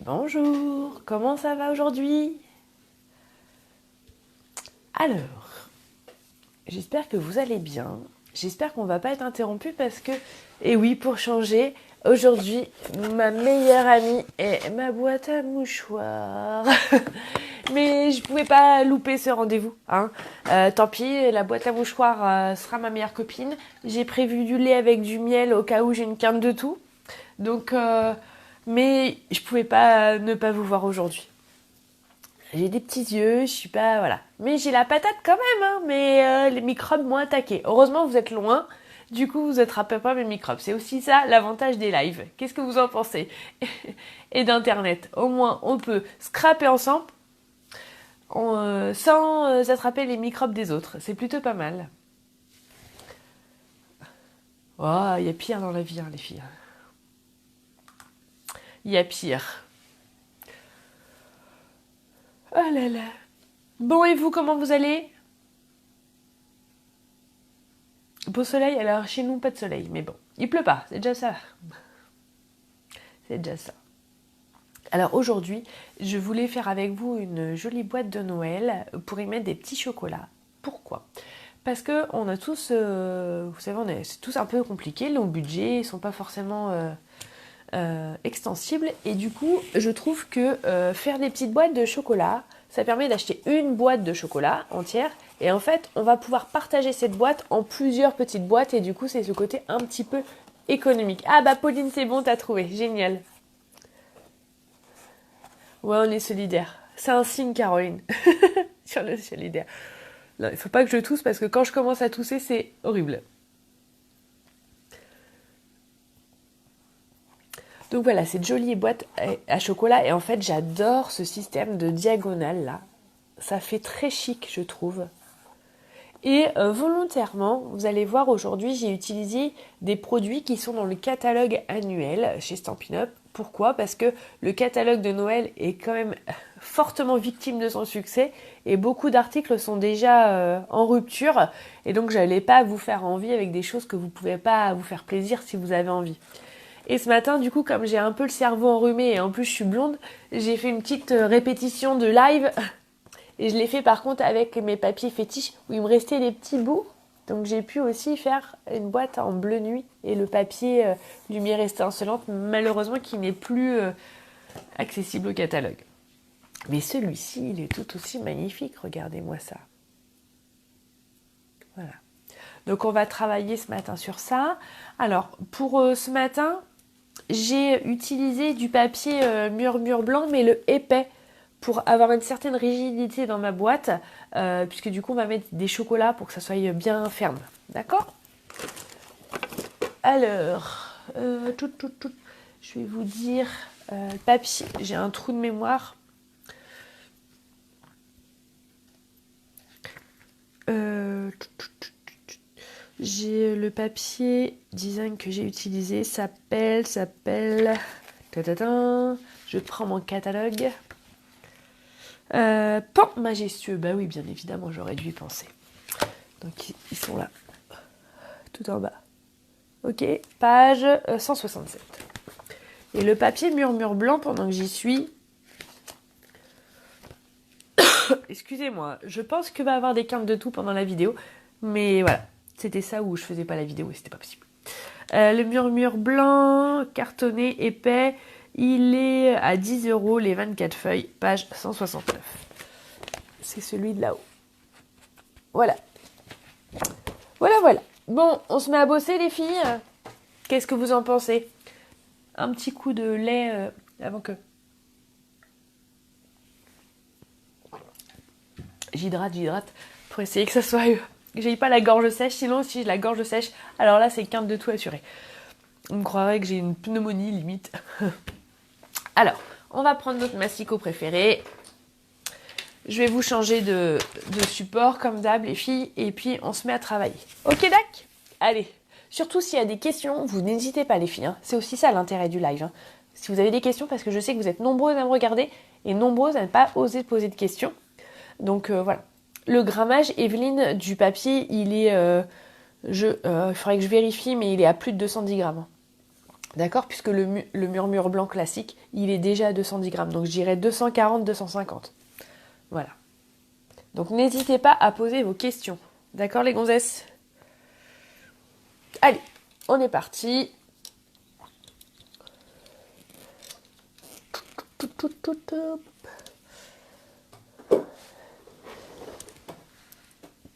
Bonjour, comment ça va aujourd'hui? Alors, j'espère que vous allez bien. J'espère qu'on va pas être interrompu parce que, et oui, pour changer, aujourd'hui, ma meilleure amie est ma boîte à mouchoirs. Mais je pouvais pas louper ce rendez-vous, hein. Tant pis, la boîte à mouchoirs sera ma meilleure copine. J'ai prévu du lait avec du miel au cas où j'ai une quinte de tout. Donc, mais je pouvais pas ne pas vous voir aujourd'hui. J'ai des petits yeux, je suis pas... Voilà. Mais j'ai la patate quand même, hein, mais les microbes m'ont attaqué. Heureusement, vous êtes loin, du coup, vous attrapez pas mes microbes. C'est aussi ça, l'avantage des lives. Qu'est-ce que vous en pensez? Et d'Internet. Au moins, on peut scraper ensemble sans attraper les microbes des autres. C'est plutôt pas mal. Oh, il y a pire dans la vie, hein, les filles. Il y a pire. Oh là là. Bon, et vous, comment vous allez? Beau soleil, alors chez nous, pas de soleil, mais bon. Il pleut pas, c'est déjà ça. C'est déjà ça. Alors aujourd'hui, je voulais faire avec vous une jolie boîte de Noël pour y mettre des petits chocolats. Pourquoi? Parce que on a tous, vous savez, c'est tous un peu compliqué, nos budgets ne sont pas forcément extensibles. Et du coup, je trouve que faire des petites boîtes de chocolat, ça permet d'acheter une boîte de chocolat entière. Et en fait, on va pouvoir partager cette boîte en plusieurs petites boîtes. Et du coup, c'est ce côté un petit peu économique. Ah bah Pauline, c'est bon, t'as trouvé. Génial. Ouais, on est solidaires. C'est un signe, Caroline. Sur le solidaire. Non, il faut pas que je tousse parce que quand je commence à tousser, c'est horrible. Donc voilà, cette jolie boîte à chocolat. Et en fait, j'adore ce système de diagonale là. Ça fait très chic, je trouve. Et volontairement, vous allez voir aujourd'hui, j'ai utilisé des produits qui sont dans le catalogue annuel chez Stampin' Up. Pourquoi? Parce que le catalogue de Noël est quand même fortement victime de son succès et beaucoup d'articles sont déjà en rupture. Et donc, je n'allais pas vous faire envie avec des choses que vous ne pouvez pas vous faire plaisir si vous avez envie. Et ce matin, du coup, comme j'ai un peu le cerveau enrhumé et en plus je suis blonde, j'ai fait une petite répétition de live. Et je l'ai fait par contre avec mes papiers fétiches où il me restait des petits bouts. Donc j'ai pu aussi faire une boîte en bleu nuit et le papier lumière étincelante, malheureusement qui n'est plus accessible au catalogue. Mais celui-ci, il est tout aussi magnifique, regardez-moi ça. Voilà. Donc on va travailler ce matin sur ça. Alors pour ce matin, j'ai utilisé du papier murmure blanc, mais le épais, pour avoir une certaine rigidité dans ma boîte, puisque du coup on va mettre des chocolats pour que ça soit bien ferme. D'accord? Alors, je vais vous dire, papier, j'ai un trou de mémoire. J'ai le papier design que j'ai utilisé, s'appelle... Je prends mon catalogue. Pan majestueux, bah oui, bien évidemment, j'aurais dû y penser. Donc ils sont là, tout en bas. Ok, page 167. Et le papier murmure blanc, pendant que j'y suis... Excusez-moi, je pense que va y avoir des quintes de tout pendant la vidéo. Mais voilà, c'était ça où je faisais pas la vidéo et c'était pas possible. Le murmure blanc, cartonné, épais, il est à 10 € les 24 feuilles, page 169. C'est celui de là-haut. Voilà. Voilà. Bon, on se met à bosser les filles. Qu'est-ce que vous en pensez? Un petit coup de lait avant que... J'hydrate pour essayer que ça soit... que j'aille pas la gorge sèche, sinon si j'ai la gorge sèche, alors là c'est quinte de tout assuré. On me croirait que j'ai une pneumonie limite. Alors, on va prendre notre massicot préféré. Je vais vous changer de support comme d'hab les filles et puis on se met à travailler. Ok dac? Allez. Surtout s'il y a des questions, vous n'hésitez pas les filles. Hein. C'est aussi ça l'intérêt du live. Hein. Si vous avez des questions, parce que je sais que vous êtes nombreuses à me regarder et nombreuses à ne pas oser poser de questions. Donc voilà. Le grammage, Evelyne, du papier, il est... il faudrait que je vérifie, mais il est à plus de 210 grammes. D'accord? Puisque le murmure blanc classique, il est déjà à 210 grammes. Donc je dirais 240, 250. Voilà. Donc n'hésitez pas à poser vos questions. D'accord les gonzesses? Allez, on est parti.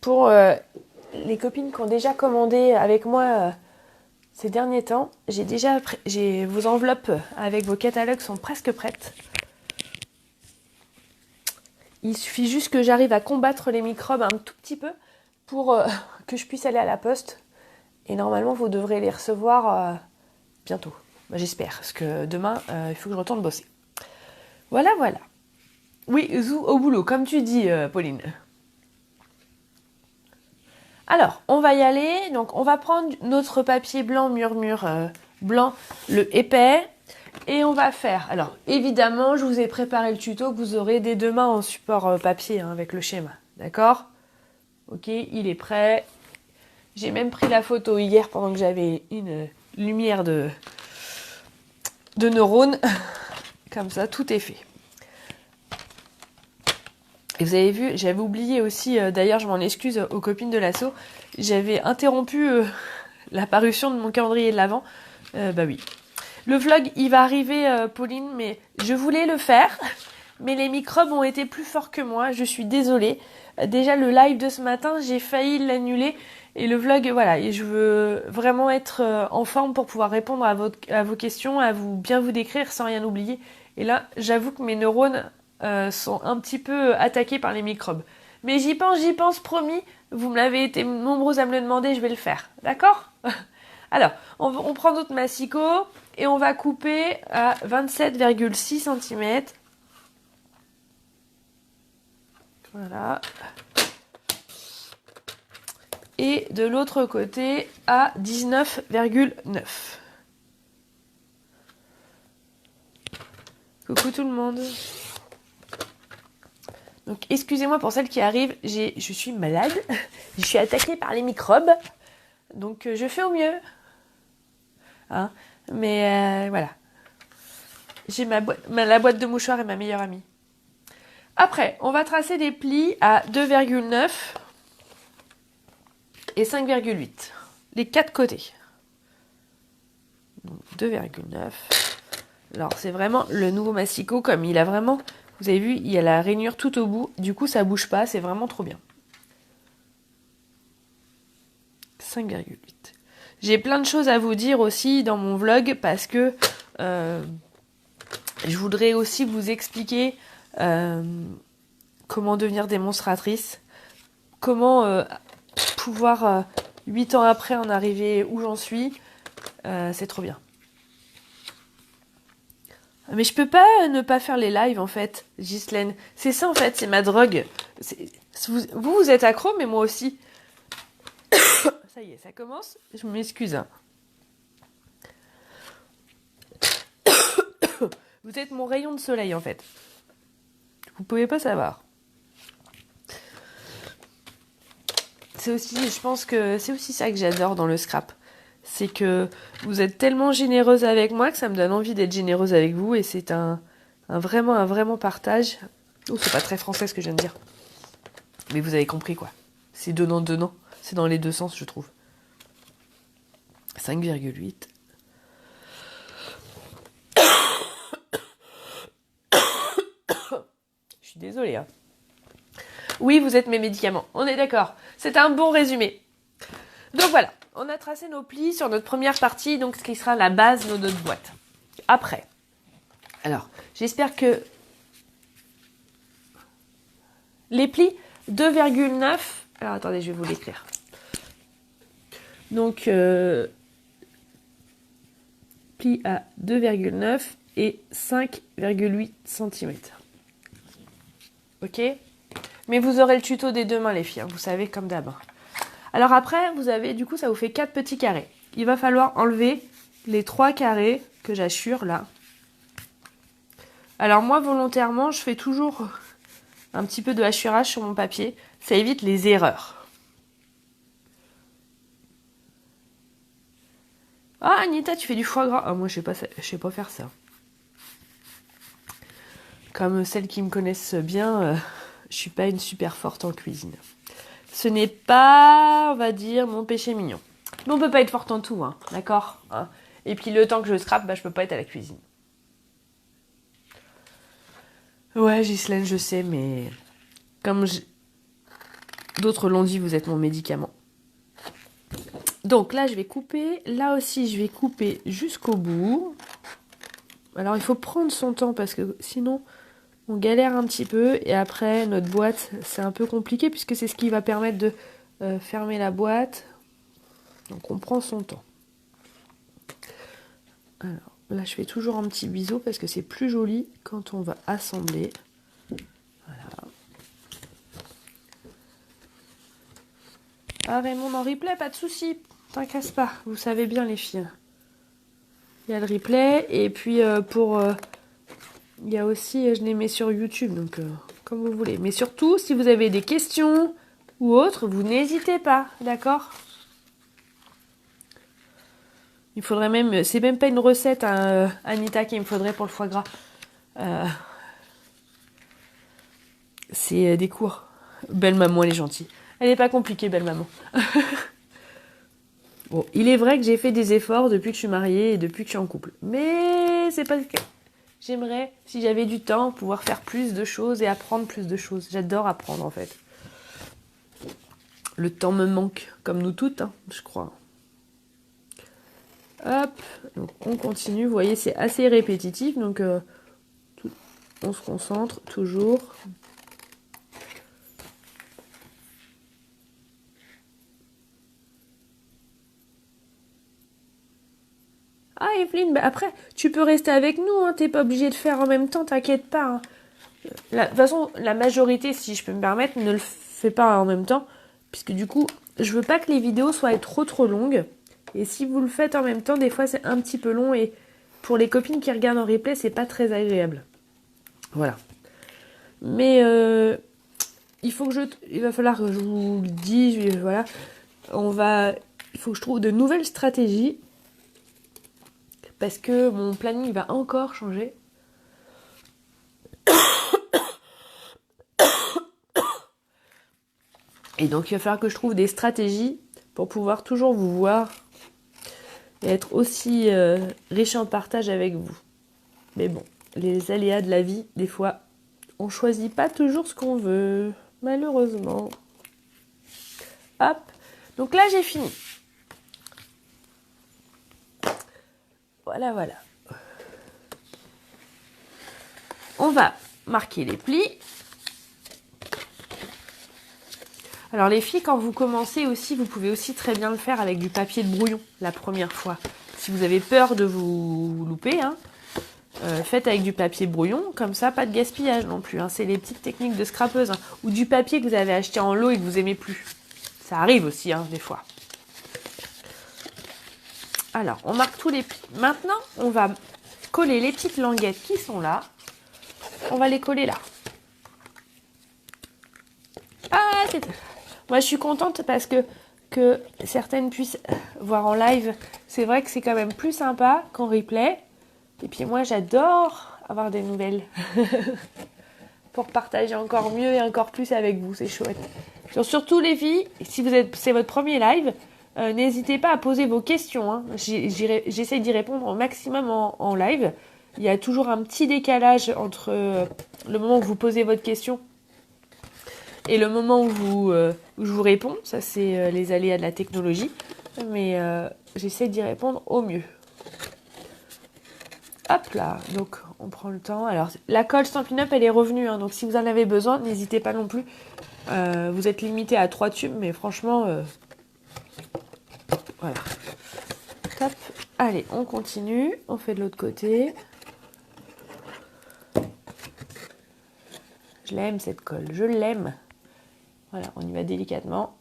Pour les copines qui ont déjà commandé avec moi ces derniers temps, j'ai vos enveloppes avec vos catalogues sont presque prêtes. Il suffit juste que j'arrive à combattre les microbes un tout petit peu pour que je puisse aller à la poste. Et normalement, vous devrez les recevoir bientôt. Bah, j'espère, parce que demain, il faut que je retourne bosser. Voilà, voilà. Oui, zou au boulot, comme tu dis, Pauline. Alors, on va y aller. Donc, on va prendre notre papier blanc, murmure blanc, le épais. Et on va faire. Alors, évidemment, je vous ai préparé le tuto que vous aurez dès demain en support papier hein, avec le schéma. D'accord? Ok, il est prêt. J'ai même pris la photo hier pendant que j'avais une lumière de neurones. Comme ça, tout est fait. Et vous avez vu, j'avais oublié aussi, d'ailleurs je m'en excuse aux copines de l'assaut, j'avais interrompu la parution de mon calendrier de l'Avent. Bah oui. Le vlog, il va arriver, Pauline, mais je voulais le faire, mais les microbes ont été plus forts que moi, je suis désolée. Déjà, le live de ce matin, j'ai failli l'annuler, et le vlog, voilà, et je veux vraiment être en forme pour pouvoir répondre à vos questions, bien vous décrire sans rien oublier. Et là, j'avoue que mes neurones sont un petit peu attaqués par les microbes. Mais j'y pense, promis. Vous me l'avez été nombreux à me le demander, je vais le faire. D'accord? Alors, on prend notre massicot et on va couper à 27,6 cm. Voilà. Et de l'autre côté à 19,9. Coucou tout le monde. Donc excusez-moi pour celles qui arrivent, je suis malade, je suis attaquée par les microbes, donc je fais au mieux. Hein, mais voilà. J'ai la boîte de mouchoirs est ma meilleure amie. Après, on va tracer des plis à 2,9 et 5,8. Les quatre côtés. Donc 2,9. Alors c'est vraiment le nouveau massicot comme il a vraiment... Vous avez vu, il y a la rainure tout au bout. Du coup, ça bouge pas. C'est vraiment trop bien. 5,8. J'ai plein de choses à vous dire aussi dans mon vlog parce que je voudrais aussi vous expliquer comment devenir démonstratrice. Comment pouvoir, 8 ans après, en arriver où j'en suis. C'est trop bien. Mais je peux pas ne pas faire les lives en fait, Ghislaine. C'est ça en fait, c'est ma drogue. Vous êtes accro, mais moi aussi. Ça y est, ça commence. Je m'excuse. Hein. Vous êtes mon rayon de soleil en fait. Vous pouvez pas savoir. C'est aussi, je pense que c'est aussi ça que j'adore dans le scrap. C'est que vous êtes tellement généreuse avec moi que ça me donne envie d'être généreuse avec vous et c'est vraiment un vraiment partage. Oh, c'est pas très français ce que je viens de dire. Mais vous avez compris quoi. C'est donnant. C'est dans les deux sens, je trouve. 5,8. Je suis désolée. Hein. Oui, vous êtes mes médicaments. On est d'accord. C'est un bon résumé. Donc voilà. On a tracé nos plis sur notre première partie, donc ce qui sera la base de notre boîte. Après, alors, j'espère que les plis 2,9, alors attendez, je vais vous l'écrire. Donc, plis à 2,9 et 5,8 cm. Ok? Mais vous aurez le tuto des deux mains, les filles, hein, vous savez, comme d'hab. Alors après, vous avez, du coup, ça vous fait 4 petits carrés. Il va falloir enlever les 3 carrés que j'assure là. Alors moi, volontairement, je fais toujours un petit peu de hachurage sur mon papier. Ça évite les erreurs. Oh, Ah, Anita, tu fais du foie gras. Ah, moi, je sais pas faire ça. Comme celles qui me connaissent bien, je suis pas une super forte en cuisine. Ce n'est pas, on va dire, mon péché mignon. Mais on peut pas être forte en tout, hein, d'accord, hein. Et puis le temps que je scrape, je peux pas être à la cuisine. Ouais, Ghislaine, je sais, mais d'autres l'ont dit, vous êtes mon médicament. Donc là, je vais couper. Là aussi, je vais couper jusqu'au bout. Alors, il faut prendre son temps parce que sinon, on galère un petit peu. Et après, notre boîte, c'est un peu compliqué puisque c'est ce qui va permettre de fermer la boîte. Donc, on prend son temps. Alors, là, je fais toujours un petit biseau parce que c'est plus joli quand on va assembler. Voilà. Ah, Raymond en replay, pas de souci. T'inquiète pas, vous savez bien les filles. Il y a le replay et puis il y a aussi, je les mets sur YouTube, donc comme vous voulez. Mais surtout, si vous avez des questions ou autres, vous n'hésitez pas, d'accord? Il faudrait même, c'est même pas une recette, hein, Anita, qu'il me faudrait pour le foie gras. C'est des cours. Belle maman, elle est gentille. Elle n'est pas compliquée, belle maman. Bon, il est vrai que j'ai fait des efforts depuis que je suis mariée et depuis que je suis en couple. Mais c'est pas le cas. J'aimerais, si j'avais du temps, pouvoir faire plus de choses et apprendre plus de choses. J'adore apprendre, en fait. Le temps me manque, comme nous toutes, hein, je crois. Hop, donc on continue. Vous voyez, c'est assez répétitif, donc on se concentre toujours. Ah, Evelyne, après, tu peux rester avec nous, hein, t'es pas obligé de faire en même temps, t'inquiète pas. Hein. De toute façon, la majorité, si je peux me permettre, ne le fait pas en même temps, puisque du coup, je veux pas que les vidéos soient trop longues. Et si vous le faites en même temps, des fois, c'est un petit peu long, et pour les copines qui regardent en replay, c'est pas très agréable. Voilà. Mais il va falloir que je vous le dise, voilà. Il faut que je trouve de nouvelles stratégies. Parce que mon planning va encore changer. Et donc il va falloir que je trouve des stratégies pour pouvoir toujours vous voir et être aussi riche en partage avec vous. Mais bon, les aléas de la vie, des fois, on choisit pas toujours ce qu'on veut, malheureusement. Hop, donc là j'ai fini. Voilà. On va marquer les plis. Alors les filles, quand vous commencez aussi, vous pouvez aussi très bien le faire avec du papier de brouillon la première fois. Si vous avez peur de vous louper, hein, faites avec du papier brouillon, comme ça, pas de gaspillage non plus. Hein. C'est les petites techniques de scrapeuse. Hein. Ou du papier que vous avez acheté en lot et que vous aimez plus. Ça arrive aussi, hein, des fois. Alors, on marque tous les plis. Maintenant, on va coller les petites languettes qui sont là. On va les coller là. Ah, c'est... Moi, je suis contente parce que certaines puissent voir en live. C'est vrai que c'est quand même plus sympa qu'en replay. Et puis moi, j'adore avoir des nouvelles. Pour partager encore mieux et encore plus avec vous. C'est chouette. Surtout les filles, si c'est votre premier live, n'hésitez pas à poser vos questions. Hein. J'essaie d'y répondre au maximum en live. Il y a toujours un petit décalage entre le moment où vous posez votre question et le moment où je vous réponds. Ça, c'est les aléas de la technologie. Mais j'essaie d'y répondre au mieux. Hop là, donc on prend le temps. Alors, la colle Stampin' Up, elle est revenue. Hein, donc, si vous en avez besoin, n'hésitez pas non plus. Vous êtes limité à 3 tubes, mais franchement, voilà. Top. Allez, on continue. On fait de l'autre côté. Je l'aime cette colle, je l'aime. Voilà, on y va délicatement.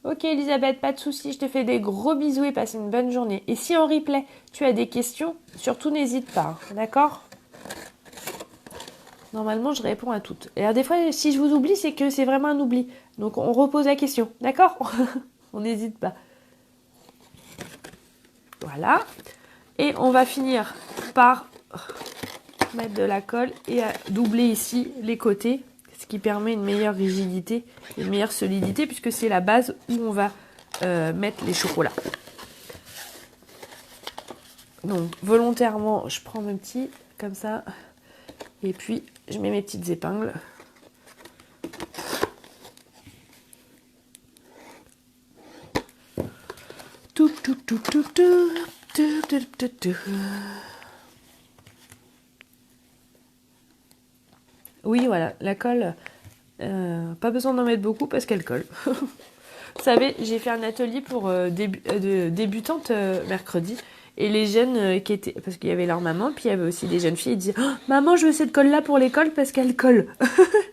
Ok Elisabeth, pas de soucis, je te fais des gros bisous et passe une bonne journée. Et si en replay, tu as des questions, surtout n'hésite pas, d'accord ? Normalement, je réponds à toutes. Et alors, des fois, si je vous oublie, c'est que c'est vraiment un oubli. Donc, on repose la question. D'accord? On n'hésite pas. Voilà. Et on va finir par mettre de la colle et doubler ici les côtés, ce qui permet une meilleure rigidité, une meilleure solidité, puisque c'est la base où on va mettre les chocolats. Donc, volontairement, je prends mon petit, comme ça, et puis je mets mes petites épingles. Oui, voilà, la colle, pas besoin d'en mettre beaucoup parce qu'elle colle. Vous savez, j'ai fait un atelier pour débutantes mercredi. Et les jeunes qui étaient... Parce qu'il y avait leur maman, puis il y avait aussi des jeunes filles, ils disaient oh, maman, je veux cette colle-là pour l'école parce qu'elle colle.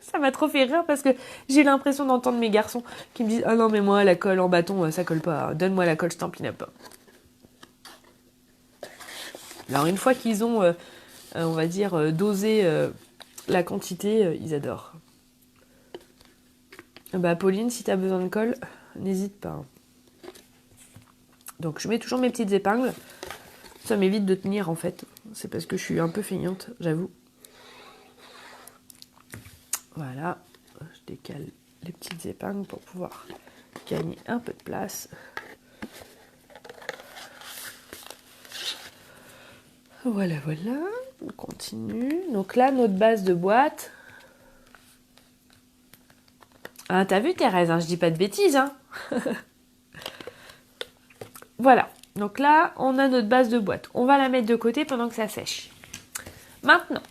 Ça m'a trop fait rire parce que j'ai l'impression d'entendre mes garçons qui me disent oh non, mais moi, la colle en bâton, ça colle pas. Donne-moi la colle Stampin' Up. Alors, une fois qu'ils ont, on va dire, dosé la quantité, ils adorent. Bah, Pauline, si t'as besoin de colle, n'hésite pas. Donc, je mets toujours mes petites épingles. Ça m'évite de tenir, en fait. C'est parce que je suis un peu feignante, j'avoue. Voilà. Je décale les petites épingles pour pouvoir gagner un peu de place. Voilà, voilà. On continue. Donc là, notre base de boîte. Ah, t'as vu, Thérèse, hein, je dis pas de bêtises, hein. Voilà. Donc là, on a notre base de boîte. On va la mettre de côté pendant que ça sèche. Maintenant,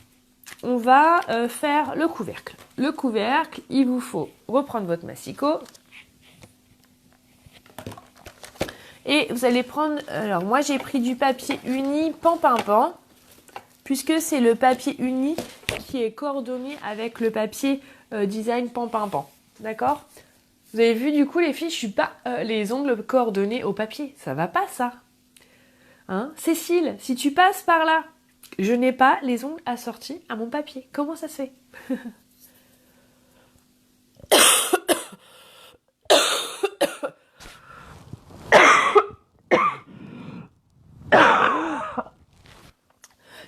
on va faire le couvercle. Le couvercle, il vous faut reprendre votre massicot. Et vous allez prendre... Alors, moi, j'ai pris du papier uni pan-pin-pan, puisque c'est le papier uni qui est coordonné avec le papier design pan-pin-pan. D'accord ? Vous avez vu, du coup, les filles, je suis pas les ongles coordonnés au papier. Ça va pas, ça. Hein ? Cécile, si tu passes par là, je n'ai pas les ongles assortis à mon papier. Comment ça se fait ?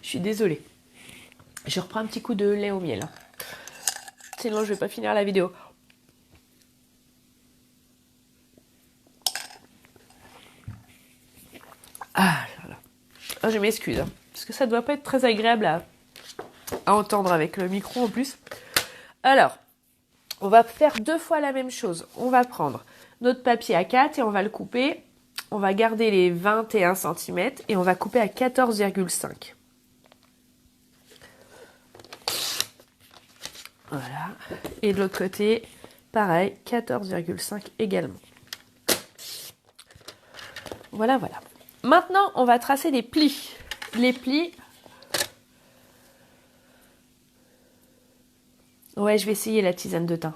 Je suis désolée. Je reprends un petit coup de lait au miel. Sinon, je vais pas finir la vidéo. Ah là là. Oh, je m'excuse. Parce que ça doit pas être très agréable à entendre avec le micro en plus. Alors, on va faire 2 fois la même chose. On va prendre notre papier A4 et on va le couper. On va garder les 21 cm et on va couper à 14,5. Voilà. Et de l'autre côté, pareil, 14,5 également. Voilà, voilà. Maintenant, on va tracer des plis. Les plis... Ouais, je vais essayer la tisane de thym.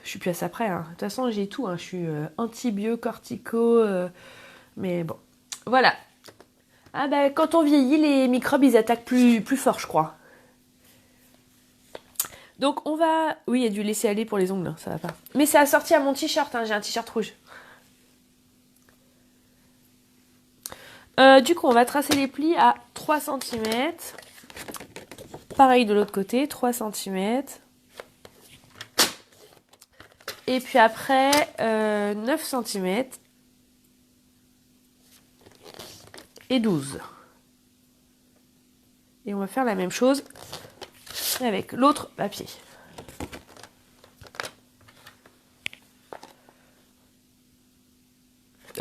Je suis plus à ça près. Hein. De toute façon, j'ai tout. Hein. Je suis antibio, cortico. Mais bon. Voilà. Ah bah, quand on vieillit, les microbes, ils attaquent plus fort, je crois. Donc, on va... Oui, il y a du laisser aller pour les ongles. Hein, ça va pas. Mais c'est assorti à mon t-shirt. Hein. J'ai un t-shirt rouge. Du coup, on va tracer les plis à 3 cm. Pareil de l'autre côté, 3 cm. Et puis après, 9 cm. Et 12. Et on va faire la même chose avec l'autre papier.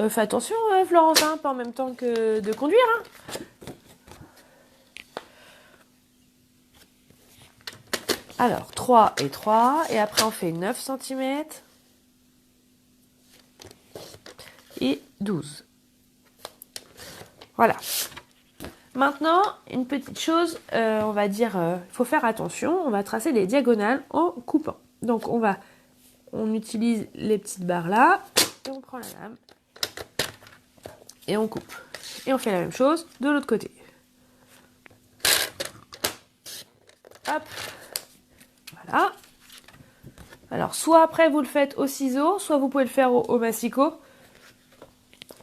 Fais attention, Florence, hein, pas en même temps que de conduire. Hein. Alors, 3 et 3. Et après, on fait 9 cm. Et 12. Voilà. Maintenant, une petite chose, on va dire, il faut faire attention. On va tracer les diagonales en coupant. Donc, on utilise les petites barres là. Et on prend la lame. Et on coupe. Et on fait la même chose de l'autre côté. Hop. Voilà. Alors, soit après vous le faites au ciseau, soit vous pouvez le faire au massicot.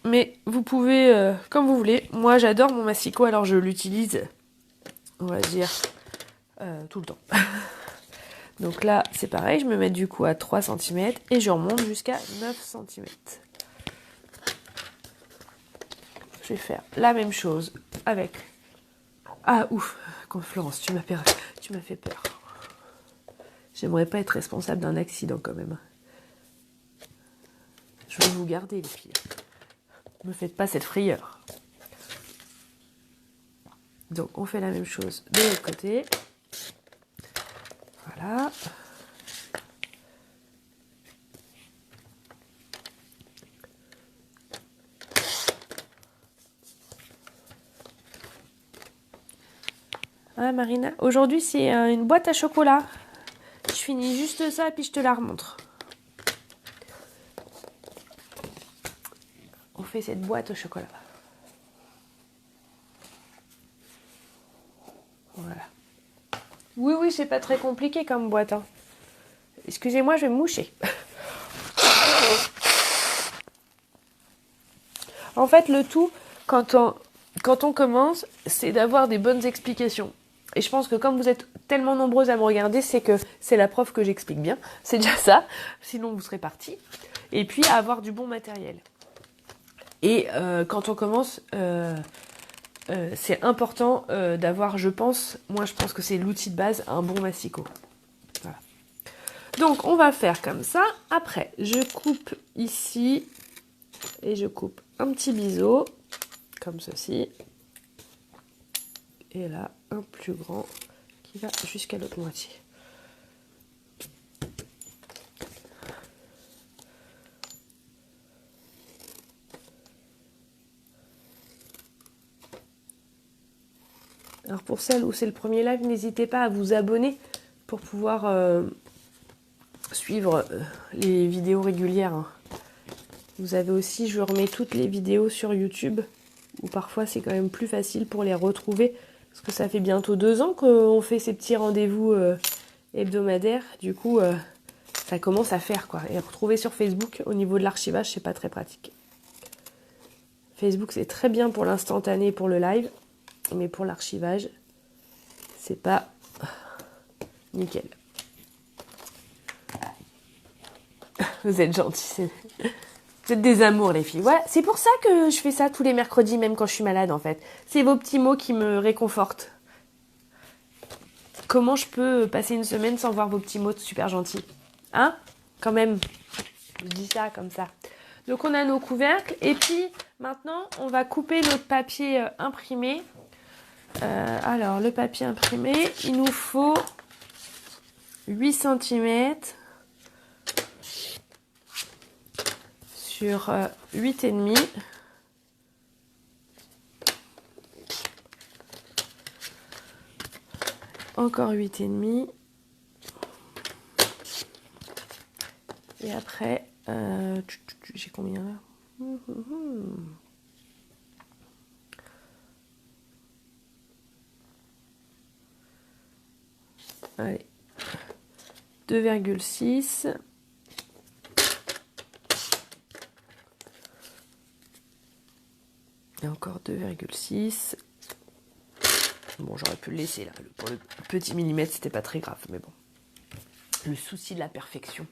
Mais vous pouvez, comme vous voulez. Moi, j'adore mon massicot, alors je l'utilise, on va dire, tout le temps. Donc là, c'est pareil, je me mets du coup à 3 cm et je remonte jusqu'à 9 cm. Je vais faire la même chose avec... Ah, ouf, Florence, tu m'as fait peur. J'aimerais pas être responsable d'un accident quand même. Je vais vous garder, les filles. Ne me faites pas cette frayeur. Donc, on fait la même chose de l'autre côté. Voilà. Ah, Marina, aujourd'hui, c'est une boîte à chocolat. Je finis juste ça et puis je te la remontre. On fait cette boîte au chocolat. Voilà. Oui, c'est pas très compliqué comme boîte. Hein. Excusez-moi, je vais me moucher. En fait, le tout, quand on commence, c'est d'avoir des bonnes explications. Et je pense que comme vous êtes tellement nombreuses à me regarder, c'est que c'est la preuve que j'explique bien. C'est déjà ça. Sinon, vous serez partis. Et puis, avoir du bon matériel. Et quand on commence, c'est important d'avoir, je pense que c'est l'outil de base, un bon massicot. Voilà. Donc, on va faire comme ça. Après, je coupe ici et je coupe un petit biseau, comme ceci. Et là, un plus grand qui va jusqu'à l'autre moitié. Alors pour celles où c'est le premier live, n'hésitez pas à vous abonner pour pouvoir suivre les vidéos régulières. Hein. Vous avez aussi, je remets toutes les vidéos sur YouTube, où parfois c'est quand même plus facile pour les retrouver, parce que ça fait bientôt 2 ans qu'on fait ces petits rendez-vous hebdomadaires. Du coup, ça commence à faire quoi. Et retrouver sur Facebook, au niveau de l'archivage, c'est pas très pratique. Facebook, c'est très bien pour l'instantané, pour le live. Mais pour l'archivage, c'est pas nickel. Vous êtes gentils. Vous êtes des amours, les filles. Voilà, c'est pour ça que je fais ça tous les mercredis, même quand je suis malade, en fait. C'est vos petits mots qui me réconfortent. Comment je peux passer une semaine sans voir vos petits mots super gentils? Hein? Quand même. Je dis ça comme ça. Donc, on a nos couvercles. Et puis, maintenant, on va couper notre papier imprimé. Alors, le papier imprimé, il nous faut 8 cm sur 8,5. Encore 8,5. Et après, j'ai combien là? Allez, 2,6. Et encore 2,6. Bon, j'aurais pu le laisser là. Pour le petit millimètre, c'était pas très grave, mais bon. Le souci de la perfection.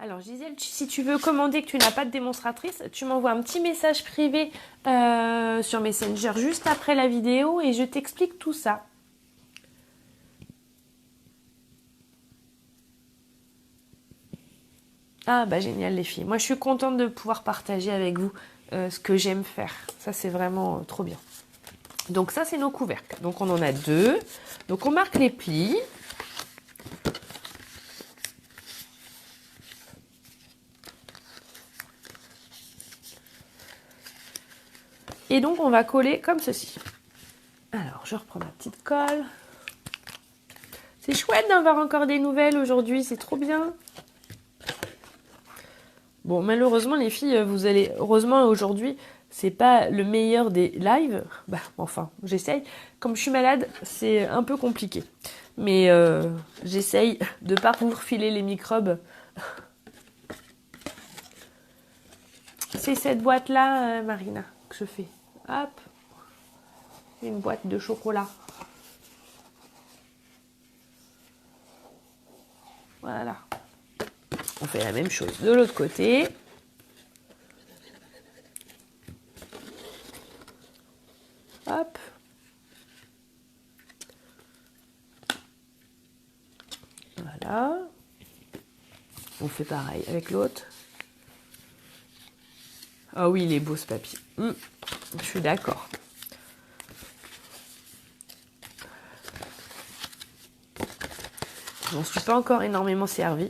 Alors, Gisèle, si tu veux commander que tu n'as pas de démonstratrice, tu m'envoies un petit message privé sur Messenger juste après la vidéo et je t'explique tout ça. Ah bah génial les filles. Moi, je suis contente de pouvoir partager avec vous ce que j'aime faire. Ça, c'est vraiment trop bien. Donc ça, c'est nos couvercles. Donc on en a 2. Donc on marque les plis. Et donc, on va coller comme ceci. Alors, je reprends ma petite colle. C'est chouette d'avoir encore des nouvelles aujourd'hui, c'est trop bien. Bon, malheureusement, les filles, vous allez... Heureusement, aujourd'hui, c'est pas le meilleur des lives. Bah, enfin, j'essaye. Comme je suis malade, c'est un peu compliqué. Mais j'essaye de pas vous refiler les microbes. C'est cette boîte-là, Marina, que je fais. Hop. Une boîte de chocolat. Voilà. On fait la même chose de l'autre côté. Hop. Voilà. On fait pareil avec l'autre. Ah oui, il est beau ce papier. Je suis d'accord. Je m'en suis pas encore énormément servi.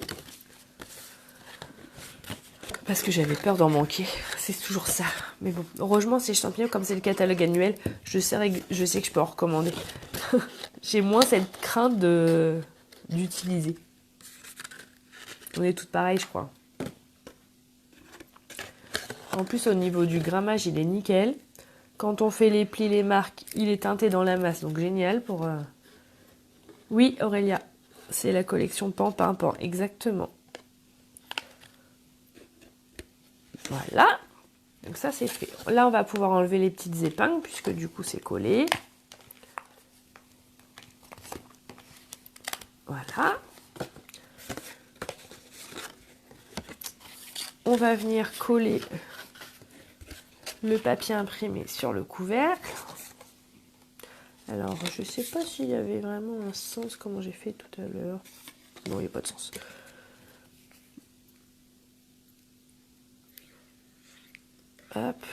Parce que j'avais peur d'en manquer. C'est toujours ça. Mais bon, heureusement, ces champignons, comme c'est le catalogue annuel, je sais que je peux en recommander. J'ai moins cette crainte d'utiliser. On est toutes pareilles, je crois. En plus, au niveau du grammage, il est nickel. Quand on fait les plis, les marques, il est teinté dans la masse. Donc génial pour... Oui, Aurélia. C'est la collection Pan, exactement. Voilà. Donc ça, c'est fait. Là, on va pouvoir enlever les petites épingles, puisque du coup, c'est collé. Voilà. On va venir coller le papier imprimé sur le couvercle. Alors, je ne sais pas s'il y avait vraiment un sens, comment j'ai fait tout à l'heure. Non, il n'y a pas de sens. Hop.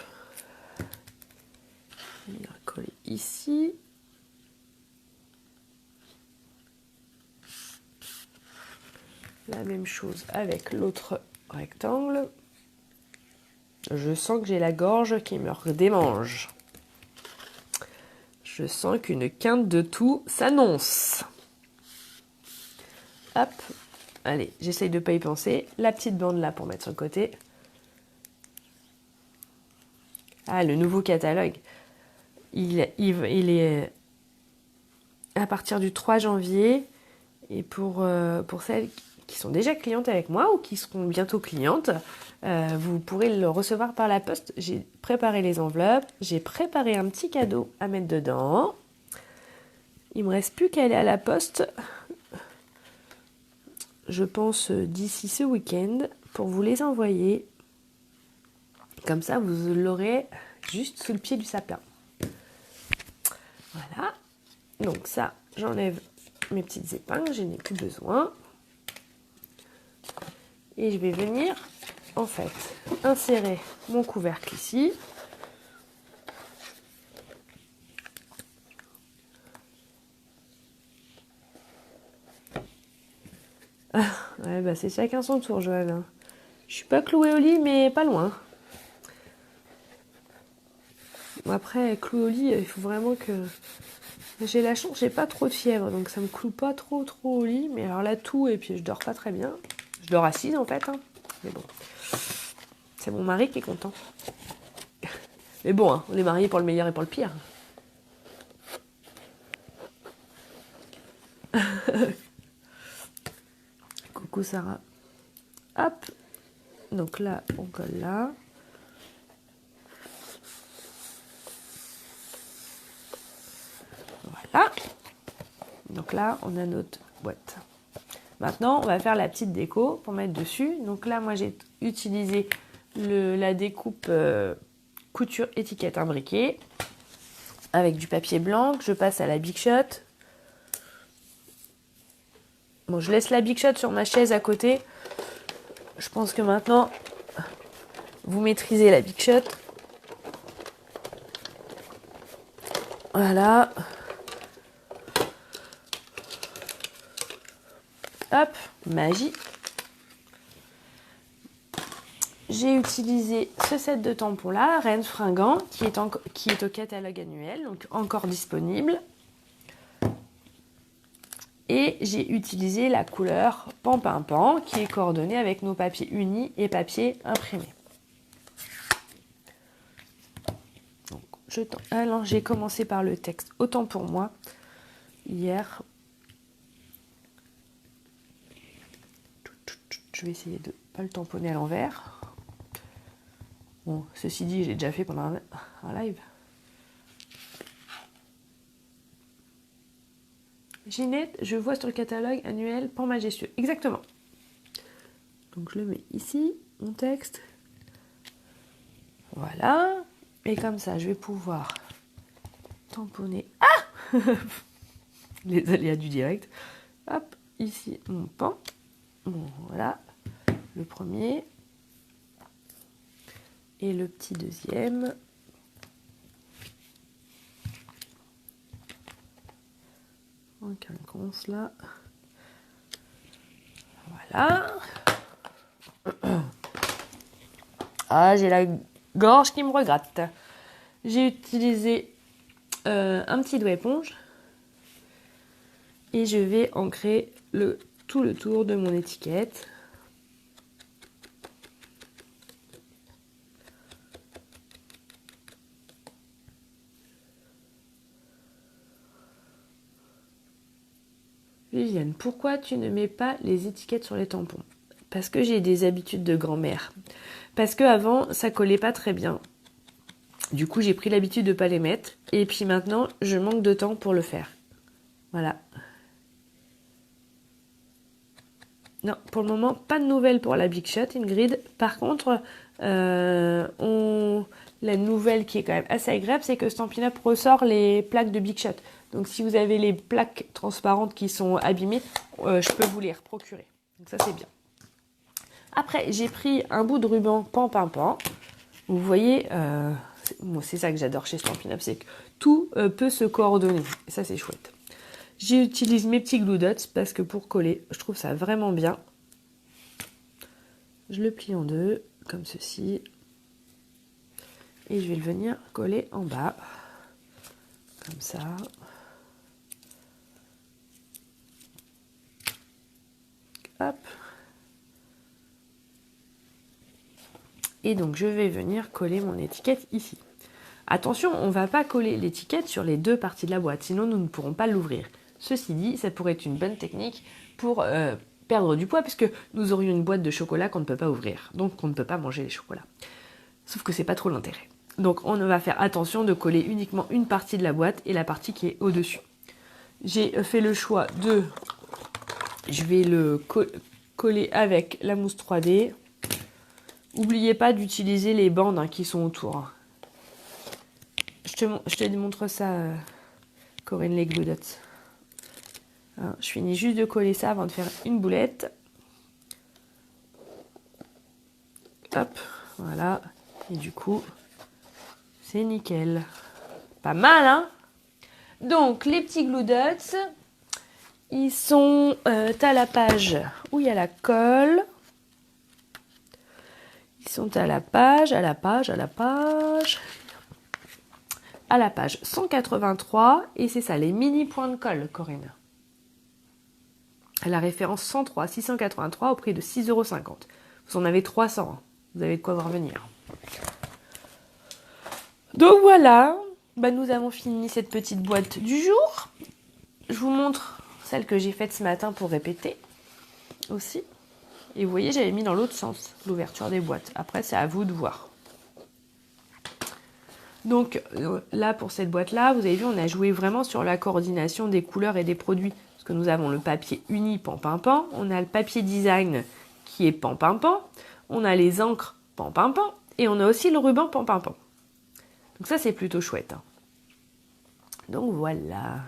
On va coller ici. La même chose avec l'autre rectangle. Je sens que j'ai la gorge qui me redémange. Je sens qu'une quinte de tout s'annonce. Hop. Allez, j'essaye de ne pas y penser. La petite bande là pour mettre sur le côté. Ah, le nouveau catalogue. Il est à partir du 3 janvier. Et pour celles qui sont déjà clientes avec moi ou qui seront bientôt clientes, vous pourrez le recevoir par la poste. J'ai préparé les enveloppes. J'ai préparé un petit cadeau à mettre dedans. Il ne me reste plus qu'à aller à la poste. Je pense d'ici ce week-end pour vous les envoyer. Comme ça, vous l'aurez juste sous le pied du sapin. Voilà. Donc ça, j'enlève mes petites épingles, je n'ai plus besoin. Et je vais venir, en fait, insérer mon couvercle ici. Ah, ouais, bah c'est chacun son tour, Joël. Je suis pas clouée au lit, mais pas loin. Bon, après, clouée au lit, il faut vraiment que... J'ai la chance, j'ai pas trop de fièvre, donc ça me cloue pas trop au lit. Mais alors là, tout, et puis je dors pas très bien. Je dors assise, en fait. Mais bon, c'est mon mari qui est content. Mais bon, on est mariés pour le meilleur et pour le pire. Coucou Sarah. Hop. Donc là, on colle là. Voilà. Donc là, on a notre boîte. Maintenant, on va faire la petite déco pour mettre dessus. Donc là, moi, j'ai utilisé la découpe couture étiquette imbriquée avec du papier blanc que je passe à la Big Shot. Bon, je laisse la Big Shot sur ma chaise à côté. Je pense que maintenant, vous maîtrisez la Big Shot. Voilà. Hop, magie. J'ai utilisé ce set de tampons là, Rennes Fringant, qui est au catalogue annuel, donc encore disponible. Et j'ai utilisé la couleur Pan qui est coordonnée avec nos papiers unis et papier imprimé. Donc, alors j'ai commencé par le texte, autant pour moi, hier. Je vais essayer de ne pas le tamponner à l'envers. Bon, ceci dit, j'ai déjà fait pendant un live. Ginette, je vois sur le catalogue annuel Pan majestueux. Exactement. Donc je le mets ici, mon texte. Voilà. Et comme ça, je vais pouvoir tamponner. Ah les aléas du direct. Hop, ici, mon pan. Bon, voilà. Le premier. Et le petit deuxième. En quinconce, là. Voilà. Ah, j'ai la gorge qui me regrette. J'ai utilisé un petit doigt éponge. Et je vais ancrer tout le tour de mon étiquette. Viviane, pourquoi tu ne mets pas les étiquettes sur les tampons? Parce que j'ai des habitudes de grand-mère. Parce qu'avant, ça collait pas très bien. Du coup, j'ai pris l'habitude de ne pas les mettre. Et puis maintenant, je manque de temps pour le faire. Voilà. Non, pour le moment, pas de nouvelles pour la Big Shot, Ingrid. Par contre, la nouvelle qui est quand même assez agréable, c'est que Stampin' Up ressort les plaques de Big Shot. Donc si vous avez les plaques transparentes qui sont abîmées, je peux vous les procurer. Donc ça, c'est bien. Après, j'ai pris un bout de ruban Pan. Vous voyez, c'est ça que j'adore chez Stampin' Up, c'est que tout peut se coordonner. Et ça, c'est chouette. J'utilise mes petits glue dots parce que pour coller, je trouve ça vraiment bien. Je le plie en deux, comme ceci. Et je vais le venir coller en bas. Comme ça. Hop. Et donc, je vais venir coller mon étiquette ici. Attention, on ne va pas coller l'étiquette sur les deux parties de la boîte, sinon nous ne pourrons pas l'ouvrir. Ceci dit, ça pourrait être une bonne technique pour perdre du poids, puisque nous aurions une boîte de chocolat qu'on ne peut pas ouvrir. Donc, on ne peut pas manger les chocolats. Sauf que c'est pas trop l'intérêt. Donc, on va faire attention de coller uniquement une partie de la boîte et la partie qui est au-dessus. J'ai fait le choix de... Je vais le coller avec la mousse 3D. N'oubliez pas d'utiliser les bandes qui sont autour. Je te démontre ça, Corinne, les glue dots. Hein, je finis juste de coller ça avant de faire une boulette. Hop, voilà. Et du coup, c'est nickel. Pas mal, hein? Donc, les petits glue dots, ils sont à la page où il y a la colle. Ils sont à la page 183, et c'est ça, les mini points de colle, Corinne. À la référence 103, 683 au prix de 6,50 €. Vous en avez 300, hein. Vous avez de quoi vous revenir. Donc voilà, nous avons fini cette petite boîte du jour. Je vous montre celle que j'ai faite ce matin pour répéter aussi. Et vous voyez, j'avais mis dans l'autre sens l'ouverture des boîtes. Après, c'est à vous de voir. Donc là, pour cette boîte-là, vous avez vu, on a joué vraiment sur la coordination des couleurs et des produits. Parce que nous avons le papier uni Pan. On a le papier design qui est Pan. On a les encres Pan. Et on a aussi le ruban Pan. Donc ça, c'est plutôt chouette, hein. Donc voilà.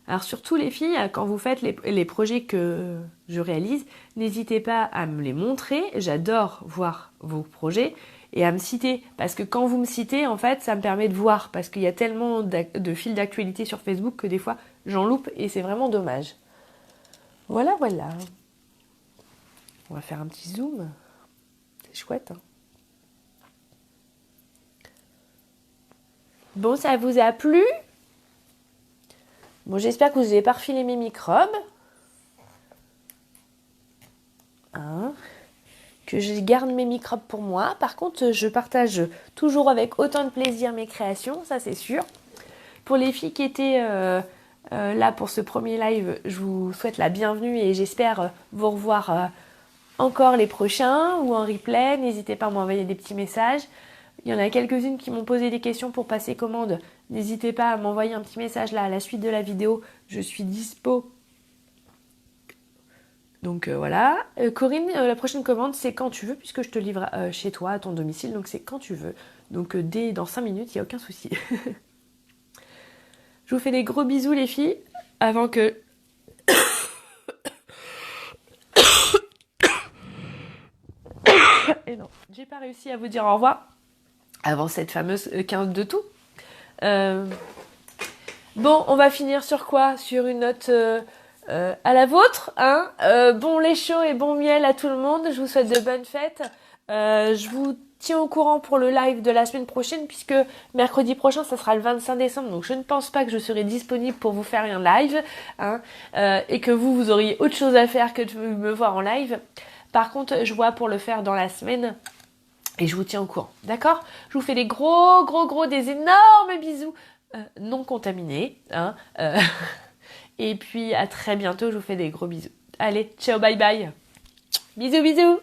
Alors surtout les filles, quand vous faites les projets que je réalise, n'hésitez pas à me les montrer. J'adore voir vos projets et à me citer. Parce que quand vous me citez, en fait, ça me permet de voir. Parce qu'il y a tellement de fils d'actualité sur Facebook que des fois, j'en loupe et c'est vraiment dommage. Voilà. On va faire un petit zoom. C'est chouette, hein. Bon, ça vous a plu ? Bon, j'espère que vous n'avez pas refilé mes microbes. Hein, que je garde mes microbes pour moi. Par contre, je partage toujours avec autant de plaisir mes créations, ça c'est sûr. Pour les filles qui étaient là pour ce premier live, je vous souhaite la bienvenue et j'espère vous revoir encore les prochains ou en replay. N'hésitez pas à m'envoyer des petits messages. Il y en a quelques-unes qui m'ont posé des questions pour passer commande. N'hésitez pas à m'envoyer un petit message là à la suite de la vidéo. Je suis dispo. Donc voilà. Corinne, la prochaine commande c'est quand tu veux puisque je te livre chez toi à ton domicile. Donc c'est quand tu veux. Donc dès dans 5 minutes, il n'y a aucun souci. Je vous fais des gros bisous les filles. Avant que... Et non, j'ai pas réussi à vous dire au revoir avant cette fameuse 15 de tout. Bon, on va finir sur quoi? Sur une note à la vôtre, hein. Bon lait chaud et bon miel à tout le monde. Je vous souhaite de bonnes fêtes. Je vous tiens au courant pour le live de la semaine prochaine puisque mercredi prochain, ça sera le 25 décembre. Donc, je ne pense pas que je serai disponible pour vous faire un live, hein, et que vous auriez autre chose à faire que de me voir en live. Par contre, je vois pour le faire dans la semaine. Et je vous tiens au courant, d'accord? Je vous fais des gros, des énormes bisous non contaminés. Hein, et puis, à très bientôt. Je vous fais des gros bisous. Allez, ciao, bye bye. Bisous.